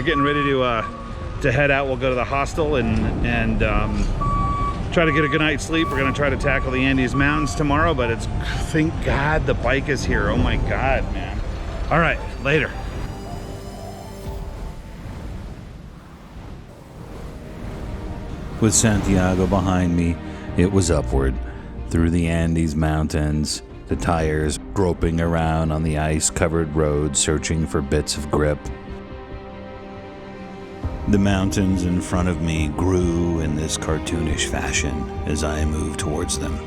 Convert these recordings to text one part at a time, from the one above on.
getting ready to head out. We'll go to the hostel and try to get a good night's sleep. We're gonna try to tackle the Andes Mountains tomorrow, but thank God the bike is here. Oh my God, man. All right, later. With Santiago behind me, it was upward, through the Andes Mountains, the tires groping around on the ice-covered road searching for bits of grip. The mountains in front of me grew in this cartoonish fashion as I moved towards them.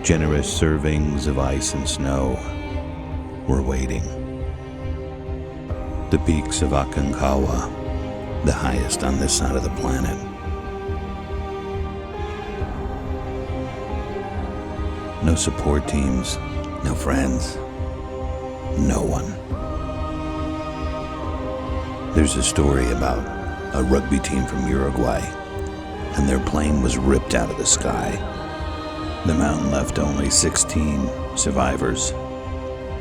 Generous servings of ice and snow were waiting. The peaks of Aconcagua, the highest on this side of the planet. No support teams, no friends, no one. There's a story about a rugby team from Uruguay, and their plane was ripped out of the sky. The mountain left only 16 survivors.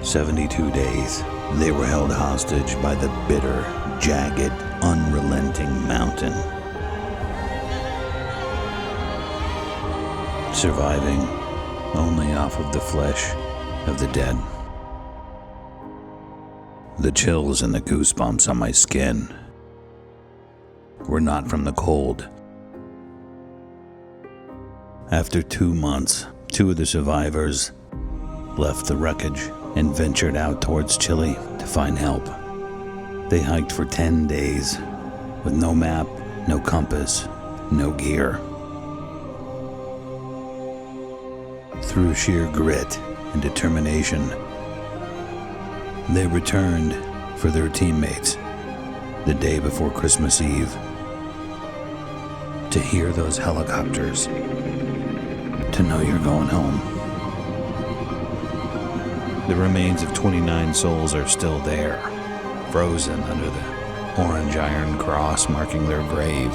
72 days, they were held hostage by the bitter, jagged, unrelenting mountain. Surviving only off of the flesh of the dead. The chills and the goosebumps on my skin were not from the cold. After 2 months, 2 of the survivors left the wreckage and ventured out towards Chile to find help. They hiked for 10 days with no map, no compass, no gear. Through sheer grit and determination, they returned for their teammates the day before Christmas Eve. To hear those helicopters, to know you're going home. The remains of 29 souls are still there, frozen under the orange iron cross marking their grave.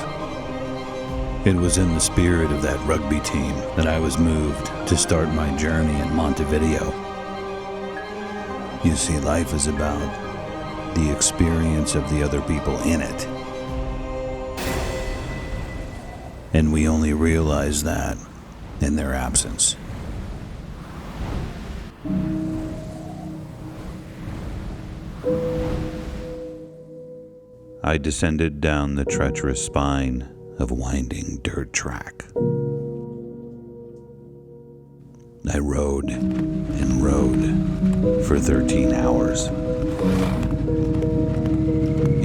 It was in the spirit of that rugby team that I was moved to start my journey in Montevideo. You see, life is about the experience of the other people in it. And we only realize that in their absence. I descended down the treacherous spine of a winding dirt track. I rode and rode for 13 hours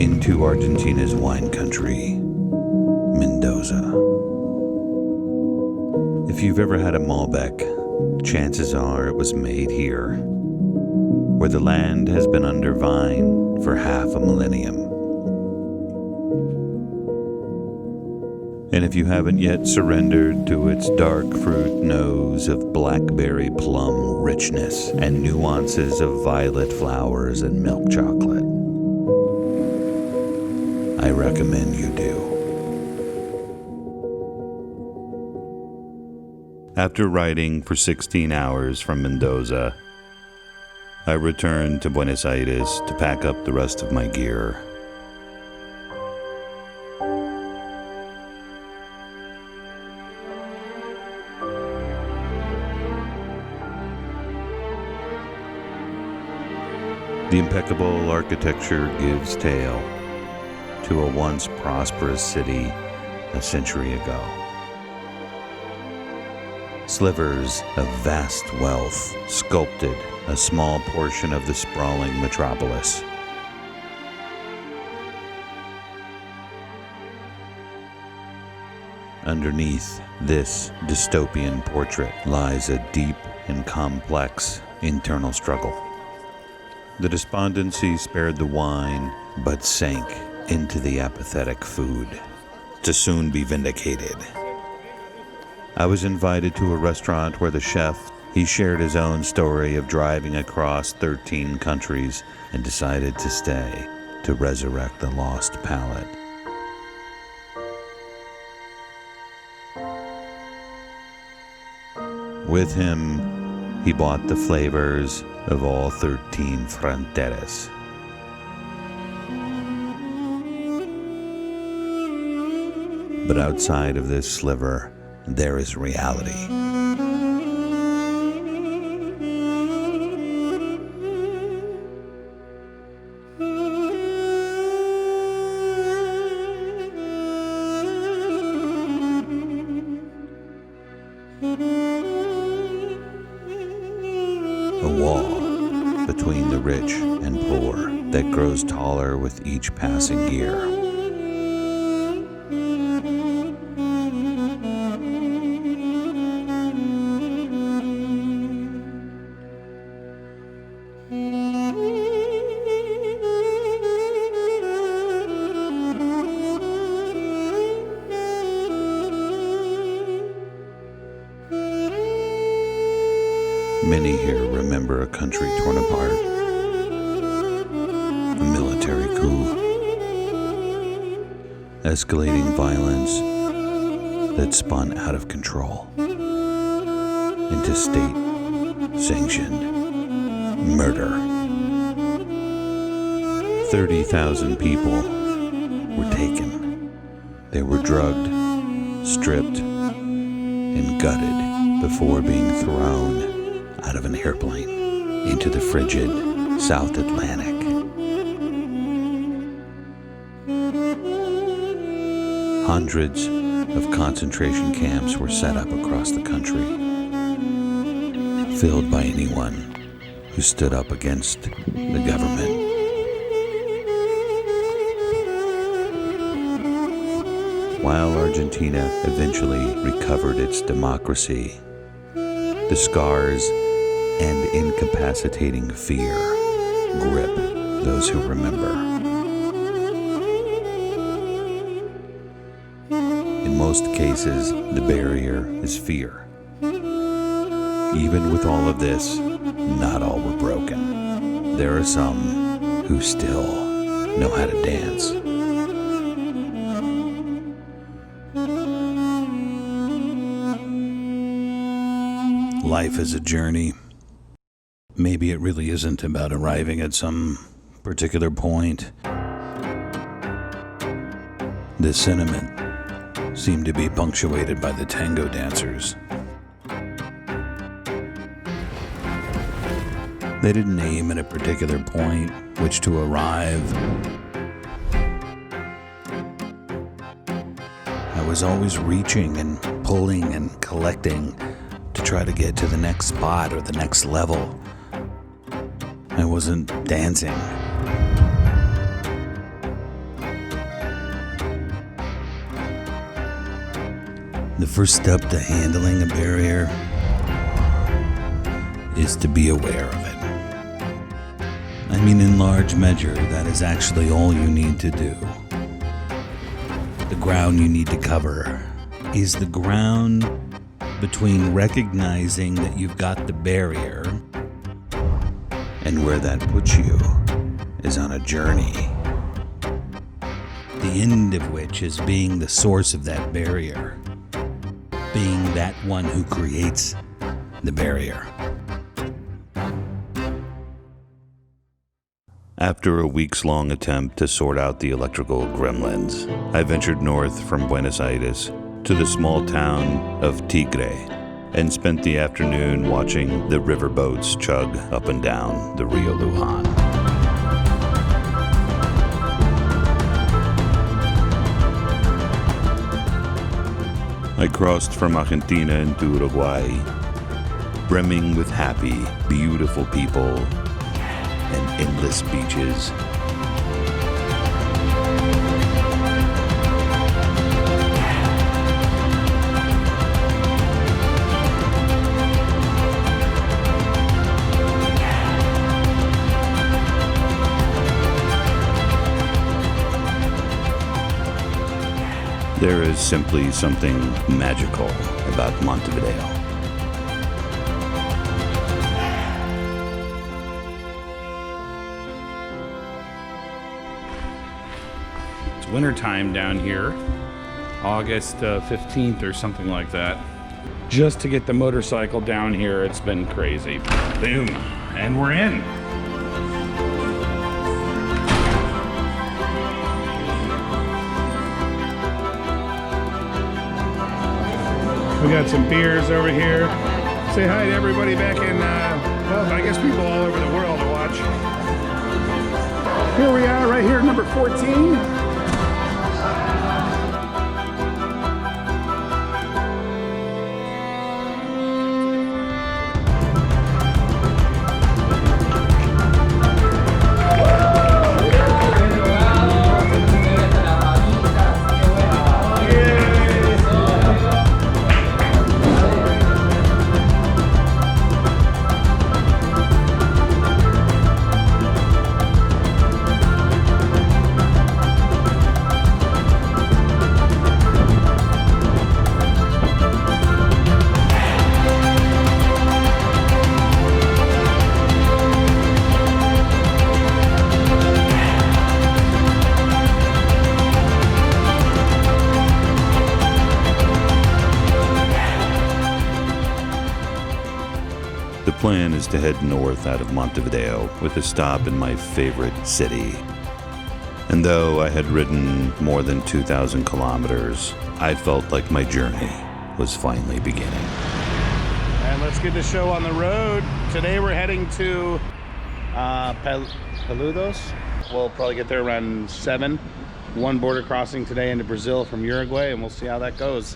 into Argentina's wine country, Mendoza. If you've ever had a Malbec, chances are it was made here, where the land has been under vine for half a millennium. And if you haven't yet surrendered to its dark fruit nose of blackberry plum richness and nuances of violet flowers and milk chocolate, I recommend you do. After riding for 16 hours from Mendoza, I returned to Buenos Aires to pack up the rest of my gear. The impeccable architecture gives tale to a once prosperous city a century ago. Slivers of vast wealth sculpted a small portion of the sprawling metropolis. Underneath this dystopian portrait lies a deep and complex internal struggle. The despondency spared the wine, but sank into the apathetic food, to soon be vindicated. I was invited to a restaurant where the chef, he shared his own story of driving across 13 countries and decided to stay to resurrect the lost palate. With him, he bought the flavors of all 13 fronteras. But outside of this sliver, there is reality. A wall between the rich and poor that grows taller with each passing year. Many here remember a country torn apart, a military coup, escalating violence that spun out of control into state-sanctioned murder. 30,000 people were taken. They were drugged, stripped, and gutted before being thrown out of an airplane into the frigid South Atlantic. Hundreds of concentration camps were set up across the country, filled by anyone who stood up against the government. While Argentina eventually recovered its democracy, the scars and incapacitating fear grip those who remember. In most cases, the barrier is fear. Even with all of this, not all were broken. There are some who still know how to dance. Life is a journey. Maybe it really isn't about arriving at some particular point. This sentiment seemed to be punctuated by the tango dancers. They didn't aim at a particular point which to arrive. I was always reaching and pulling and collecting to try to get to the next spot or the next level. I wasn't dancing. The first step to handling a barrier is to be aware of it. I mean, in large measure, that is actually all you need to do. The ground you need to cover is the ground between recognizing that you've got the barrier and where that puts you is on a journey, the end of which is being the source of that barrier, being that one who creates the barrier. After a weeks-long attempt to sort out the electrical gremlins, I ventured north from Buenos Aires to the small town of Tigre and spent the afternoon watching the riverboats chug up and down the Rio Luján. I crossed from Argentina into Uruguay, brimming with happy, beautiful people and endless beaches. There is simply something magical about Montevideo. It's wintertime down here, August 15th or something like that. Just to get the motorcycle down here, it's been crazy. Boom, and we're in. We got some beers over here. Say hi to everybody back in, well, I guess people all over the world to watch. Here we are, right here, number 14. The plan is to head north out of Montevideo with a stop in my favorite city. And though I had ridden more than 2,000 kilometers, I felt like my journey was finally beginning. And let's get the show on the road. Today we're heading to Peludos. We'll probably get there around 7. One border crossing today into Brazil from Uruguay, and we'll see how that goes.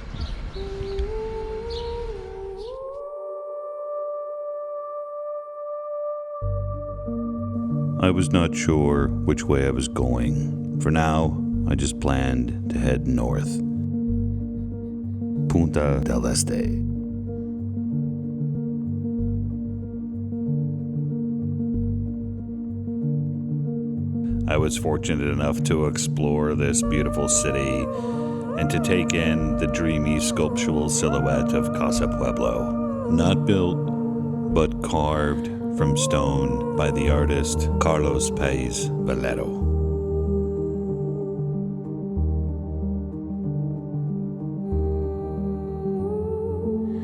I was not sure which way I was going. For now, I just planned to head north. Punta del Este. I was fortunate enough to explore this beautiful city and to take in the dreamy sculptural silhouette of Casa Pueblo. Not built, but carved from stone by the artist Carlos Paez Valero.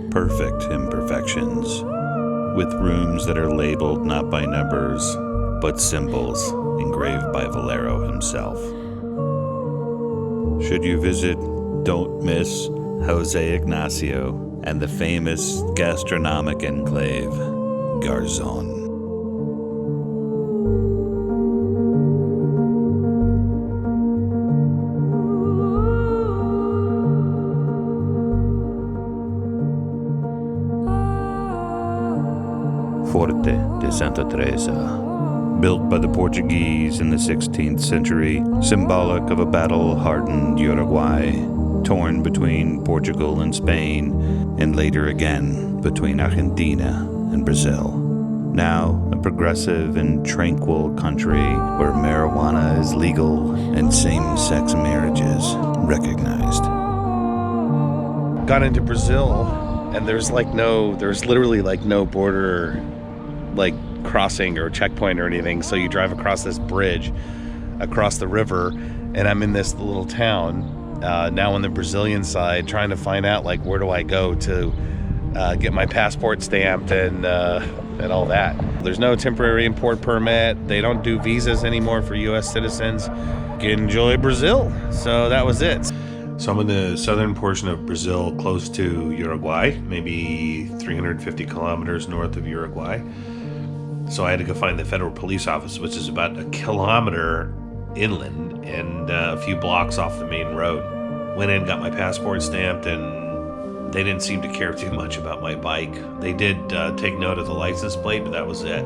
Perfect imperfections, with rooms that are labeled not by numbers, but symbols engraved by Valero himself. Should you visit, don't miss Jose Ignacio and the famous gastronomic enclave, Garzon. Forte de Santa Teresa. Built by the Portuguese in the 16th century, symbolic of a battle-hardened Uruguay, torn between Portugal and Spain, and later again between Argentina and Brazil. Now a progressive and tranquil country where marijuana is legal and same-sex marriages recognized. Got into Brazil, and there's literally like no border, like crossing or checkpoint or anything. So you drive across this bridge, across the river, and I'm in this little town now on the Brazilian side, trying to find out like where do I go to get my passport stamped and all that. There's no temporary import permit. They don't do visas anymore for U.S. citizens. Enjoy Brazil. So that was it. So I'm in the southern portion of Brazil, close to Uruguay, maybe 350 kilometers north of Uruguay. So I had to go find the federal police office, which is about a kilometer inland and a few blocks off the main road. Went in, got my passport stamped, and they didn't seem to care too much about my bike. They did take note of the license plate, but that was it.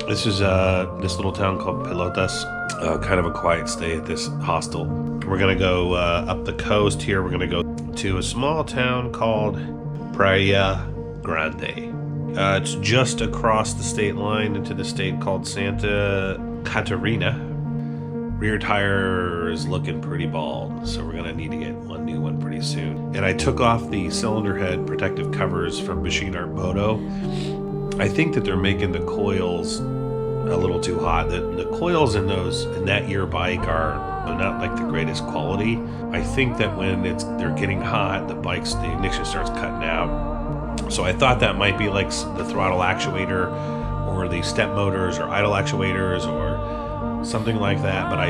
This is this little town called Pelotas, kind of a quiet stay at this hostel. We're gonna go up the coast here. We're gonna go to a small town called Praia Grande. It's just across the state line into the state called Santa Catarina. Rear tire is looking pretty bald, so we're gonna need to get one new one pretty soon. And I took off the cylinder head protective covers from Machine Art Moto. I think that they're making the coils a little too hot. The coils in that year bike are not like the greatest quality. I think that when they're getting hot, the ignition starts cutting out. So I thought that might be like the throttle actuator or the step motors or idle actuators or something like that, but I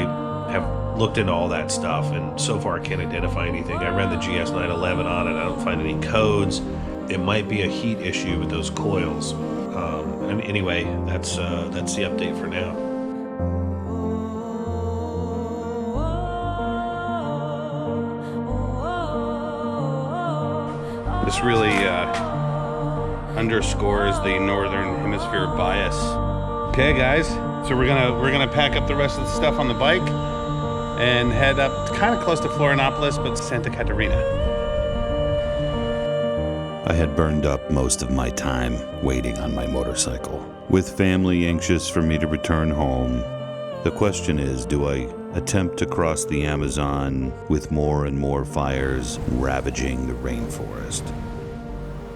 have looked into all that stuff, and so far I can't identify anything. I ran the GS911 on it. I don't find any codes. It might be a heat issue with those coils. Anyway, that's the update for now. This really underscores the northern hemisphere bias. Okay, guys, so we're gonna pack up the rest of the stuff on the bike and head up kind of close to Florianopolis, but Santa Catarina. I had burned up most of my time waiting on my motorcycle. With family anxious for me to return home, the question is, do I attempt to cross the Amazon with more and more fires ravaging the rainforest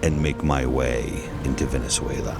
and make my way into Venezuela?